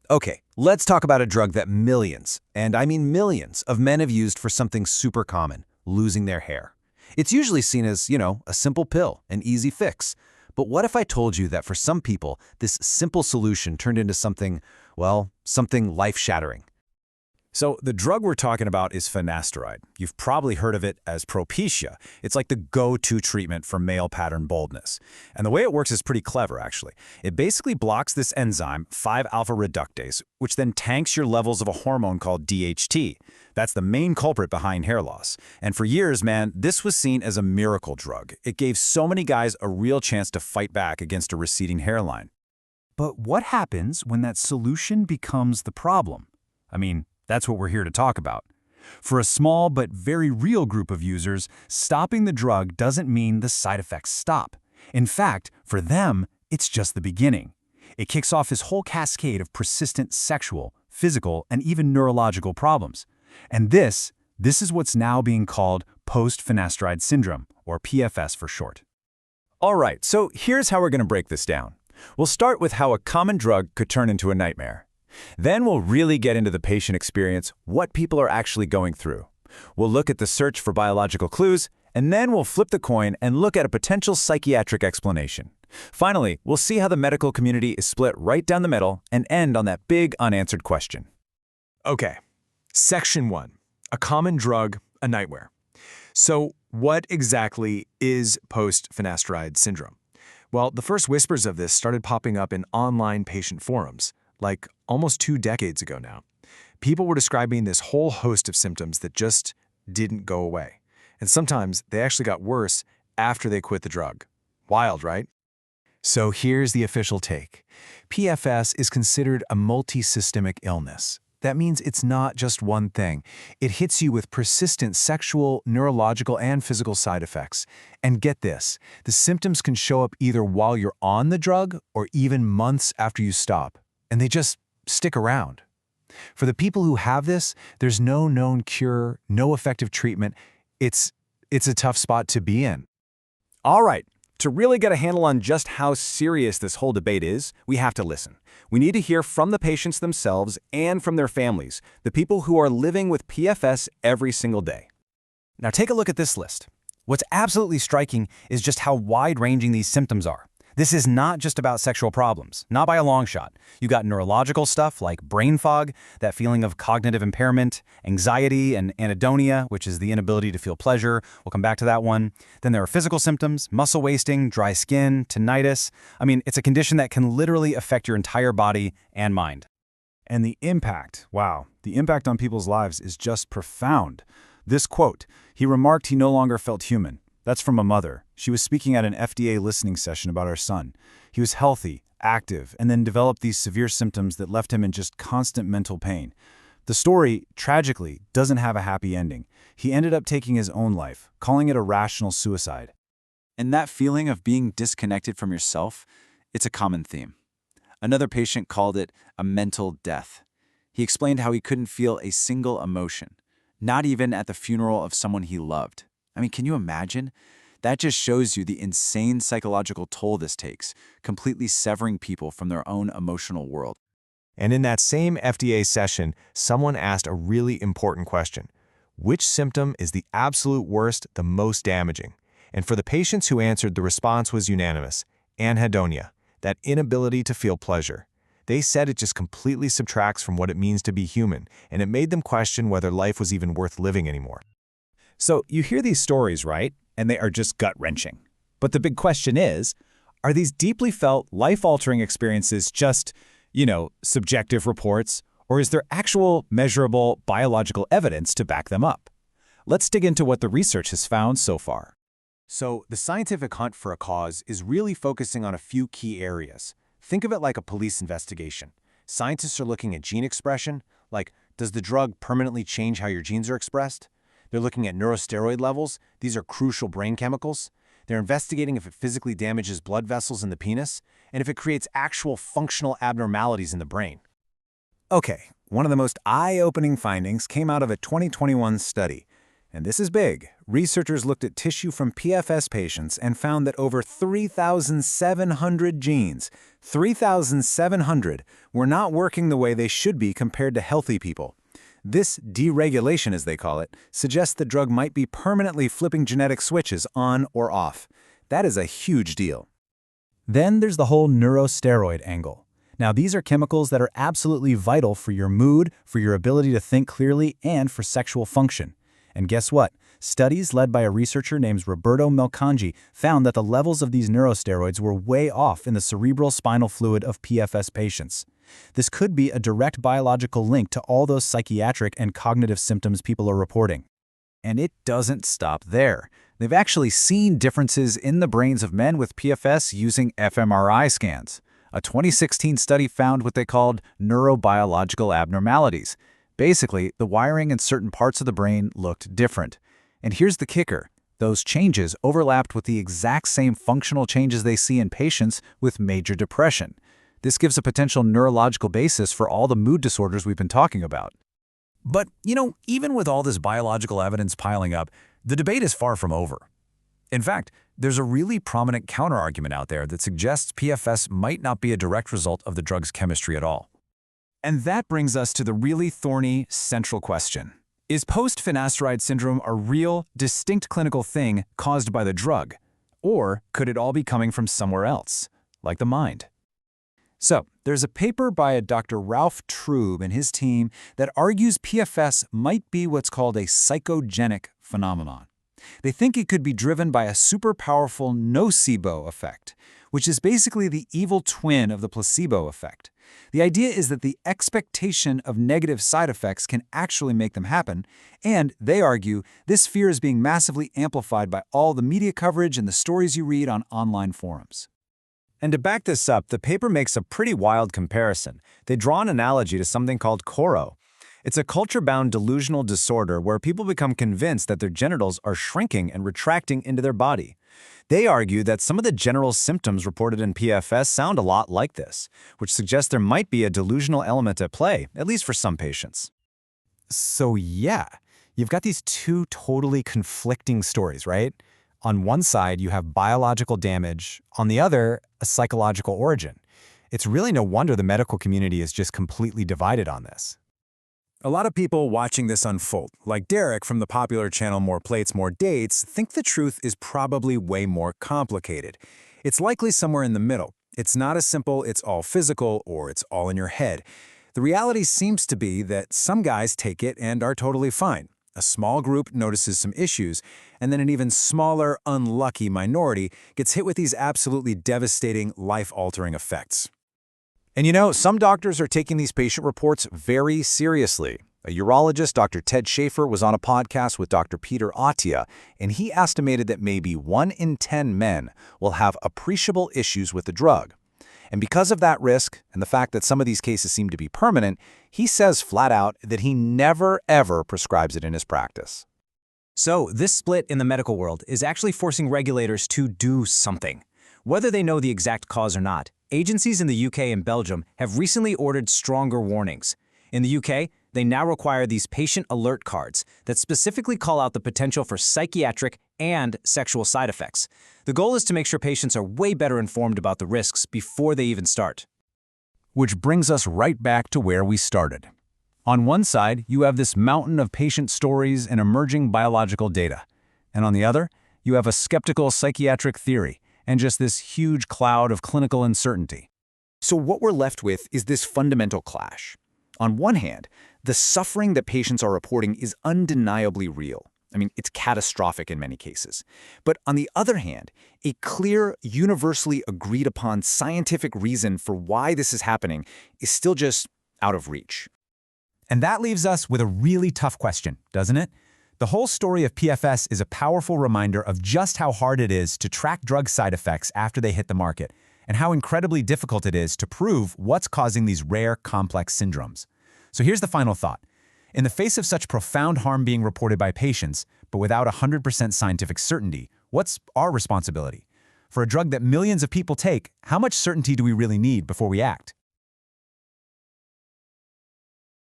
Okay, let's talk about a drug that millions, and I mean millions, of men have used for something super common, losing their hair. It's usually seen as, a simple pill, an easy fix. But what if I told you that for some people, this simple solution turned into something, well, something life-shattering? So the drug we're talking about is finasteride. You've probably heard of it as Propecia. It's like the go-to treatment for male pattern baldness. And the way it works is pretty clever, actually. It basically blocks this enzyme, 5-alpha reductase, which then tanks your levels of a hormone called DHT. That's the main culprit behind hair loss. And for years, man, this was seen as a miracle drug. It gave so many guys a real chance to fight back against a receding hairline. But what happens when that solution becomes the problem? That's what we're here to talk about. For a small but very real group of users, stopping the drug doesn't mean the side effects stop. In fact, for them, it's just the beginning. It kicks off this whole cascade of persistent sexual, physical, and even neurological problems. And this is what's now being called Post-Finasteride Syndrome, or PFS for short. All right, so here's how we're going to break this down. We'll start with how a common drug could turn into a nightmare. Then we'll really get into the patient experience, what people are actually going through. We'll look at the search for biological clues, and then we'll flip the coin and look at a potential psychiatric explanation. Finally, we'll see how the medical community is split right down the middle and end on that big unanswered question. Okay, Section 1, a common drug, a nightmare. So what exactly is post-finasteride syndrome? Well, the first whispers of this started popping up in online patient forums, like almost 2 decades ago now. People were describing this whole host of symptoms that just didn't go away. And sometimes they actually got worse after they quit the drug. Wild, right? So here's the official take. PFS is considered a multisystemic illness. That means it's not just one thing. It hits you with persistent sexual, neurological, and physical side effects. And get this, the symptoms can show up either while you're on the drug or even months after you stop. And they just stick around. For the people who have this, there's no known cure, no effective treatment. It's a tough spot to be in. All right, to really get a handle on just how serious this whole debate is, we have to listen. We need to hear from the patients themselves and from their families, the people who are living with PFS every single day. Now take a look at this list. What's absolutely striking is just how wide-ranging these symptoms are. This is not just about sexual problems, not by a long shot. You got neurological stuff like brain fog, that feeling of cognitive impairment, anxiety, and anhedonia, which is the inability to feel pleasure. We'll come back to that one. Then there are physical symptoms, muscle wasting, dry skin, tinnitus. It's a condition that can literally affect your entire body and mind. And the impact, wow, the impact on people's lives is just profound. This quote, "He remarked he no longer felt human." That's from a mother. She was speaking at an FDA listening session about our son. He was healthy, active, and then developed these severe symptoms that left him in just constant mental pain. The story, tragically, doesn't have a happy ending. He ended up taking his own life, calling it a rational suicide. And that feeling of being disconnected from yourself, it's a common theme. Another patient called it a mental death. He explained how he couldn't feel a single emotion, not even at the funeral of someone he loved. Can you imagine? That just shows you the insane psychological toll this takes, completely severing people from their own emotional world. And in that same FDA session, someone asked a really important question. Which symptom is the absolute worst, the most damaging? And for the patients who answered, the response was unanimous: anhedonia, that inability to feel pleasure. They said it just completely subtracts from what it means to be human, and it made them question whether life was even worth living anymore. So you hear these stories, right? And they are just gut-wrenching. But the big question is, are these deeply felt, life-altering experiences just, subjective reports, or is there actual, measurable, biological evidence to back them up? Let's dig into what the research has found so far. So the scientific hunt for a cause is really focusing on a few key areas. Think of it like a police investigation. Scientists are looking at gene expression, like does the drug permanently change how your genes are expressed? They're looking at neurosteroid levels. These are crucial brain chemicals. They're investigating if it physically damages blood vessels in the penis, and if it creates actual functional abnormalities in the brain. Okay, one of the most eye-opening findings came out of a 2021 study. And this is big. Researchers looked at tissue from PFS patients and found that over 3,700 genes, 3,700, were not working the way they should be compared to healthy people. This deregulation, as they call it, suggests the drug might be permanently flipping genetic switches on or off. That is a huge deal. Then there's the whole neurosteroid angle. Now, these are chemicals that are absolutely vital for your mood, for your ability to think clearly, and for sexual function. And guess what? Studies led by a researcher named Roberto Melcangi found that the levels of these neurosteroids were way off in the cerebral spinal fluid of PFS patients. This could be a direct biological link to all those psychiatric and cognitive symptoms people are reporting. And it doesn't stop there. They've actually seen differences in the brains of men with PFS using fMRI scans. A 2016 study found what they called neurobiological abnormalities. Basically, the wiring in certain parts of the brain looked different. And here's the kicker. Those changes overlapped with the exact same functional changes they see in patients with major depression. This gives a potential neurological basis for all the mood disorders we've been talking about. But, even with all this biological evidence piling up, the debate is far from over. In fact, there's a really prominent counterargument out there that suggests PFS might not be a direct result of the drug's chemistry at all. And that brings us to the really thorny central question. Is post-finasteride syndrome a real, distinct clinical thing caused by the drug? Or could it all be coming from somewhere else, like the mind? So, there's a paper by a Dr. Ralph Trube and his team that argues PFS might be what's called a psychogenic phenomenon. They think it could be driven by a super powerful nocebo effect, which is basically the evil twin of the placebo effect. The idea is that the expectation of negative side effects can actually make them happen, and they argue this fear is being massively amplified by all the media coverage and the stories you read on online forums. And to back this up, the paper makes a pretty wild comparison. They draw an analogy to something called choro. It's a culture-bound delusional disorder where people become convinced that their genitals are shrinking and retracting into their body. They argue that some of the general symptoms reported in PFS sound a lot like this, which suggests there might be a delusional element at play, at least for some patients. So yeah, you've got these two totally conflicting stories, right? On one side, you have biological damage. On the other, a psychological origin. It's really no wonder the medical community is just completely divided on this. A lot of people watching this unfold, like Derek from the popular channel More Plates, More Dates, think the truth is probably way more complicated. It's likely somewhere in the middle. It's not as simple, it's all physical, or it's all in your head. The reality seems to be that some guys take it and are totally fine. A small group notices some issues, and then an even smaller, unlucky minority gets hit with these absolutely devastating, life-altering effects. And some doctors are taking these patient reports very seriously. A urologist, Dr. Ted Schaefer, was on a podcast with Dr. Peter Attia, and he estimated that maybe 1 in 10 men will have appreciable issues with the drug. And because of that risk, and the fact that some of these cases seem to be permanent, he says flat out that he never, ever prescribes it in his practice. So, this split in the medical world is actually forcing regulators to do something. Whether they know the exact cause or not, agencies in the UK and Belgium have recently ordered stronger warnings. In the UK, they now require these patient alert cards that specifically call out the potential for psychiatric and sexual side effects. The goal is to make sure patients are way better informed about the risks before they even start. Which brings us right back to where we started. On one side, you have this mountain of patient stories and emerging biological data. And on the other, you have a skeptical psychiatric theory and just this huge cloud of clinical uncertainty. So what we're left with is this fundamental clash. On one hand, the suffering that patients are reporting is undeniably real. I mean, it's catastrophic in many cases. But on the other hand, a clear, universally agreed upon scientific reason for why this is happening is still just out of reach. And that leaves us with a really tough question, doesn't it? The whole story of PFS is a powerful reminder of just how hard it is to track drug side effects after they hit the market, and how incredibly difficult it is to prove what's causing these rare, complex syndromes. So here's the final thought. In the face of such profound harm being reported by patients, but without 100% scientific certainty, what's our responsibility? For a drug that millions of people take, how much certainty do we really need before we act?